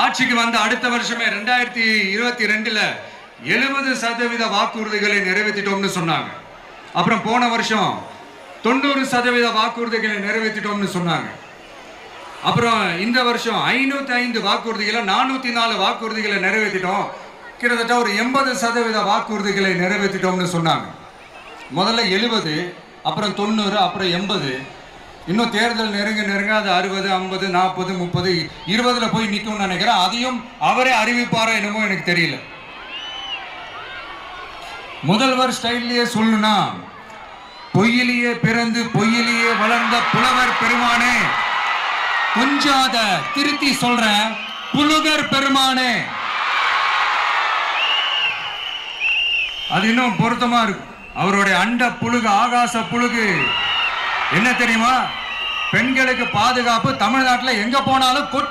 ஆட்சிக்கு வந்த அடுத்த வருஷமே 2022ல 70% வாக்குறுதிகளை நிறைவேற்றிட்டோம்னு சொன்னாங்க. அப்புறம் போன வருஷம் 90% வாக்குறுதிகளை நிறைவேற்றிட்டோம்னு சொன்னாங்க. அப்புறம் இந்த வருஷம் 505 வாக்குறுதிகளை 404 வாக்குறுதிகளை நிறைவேற்றிட்டோம். கிட்டத்தட்ட ஒரு 80% வாக்குறுதிகளை நிறைவேற்றிட்டோம்னு சொன்னாங்க. முதல்ல 70, அப்புறம் 90, அப்புறம் 80. இன்னும் தேர்தல் நெருங்க அது 60, 50, 40, 30, 20ல போய் நிற்கும்னு நினைக்கிறேன். அதையும் அவரே அறிவிப்பாரோ என்னமோ எனக்கு தெரியல. முதல்வர் ஸ்டைல்லையே சொல்லணும்னா, பொய்யிலேயே பிறந்து பொய்யிலேயே வளர்ந்த புலவர் பெருமானே, கொஞ்சம் அதை திருத்தி சொல்றேன், புலுகர் பெருமானே. அது இன்னும் பொருத்தமா இருக்கும். அவருடைய அண்ட புழுகு, ஆகாச புழுகு என்ன தெரியுமா? பெண்களுக்கு பாதுகாப்பு தமிழ்நாட்டில் எங்க போனாலும் கொட்டி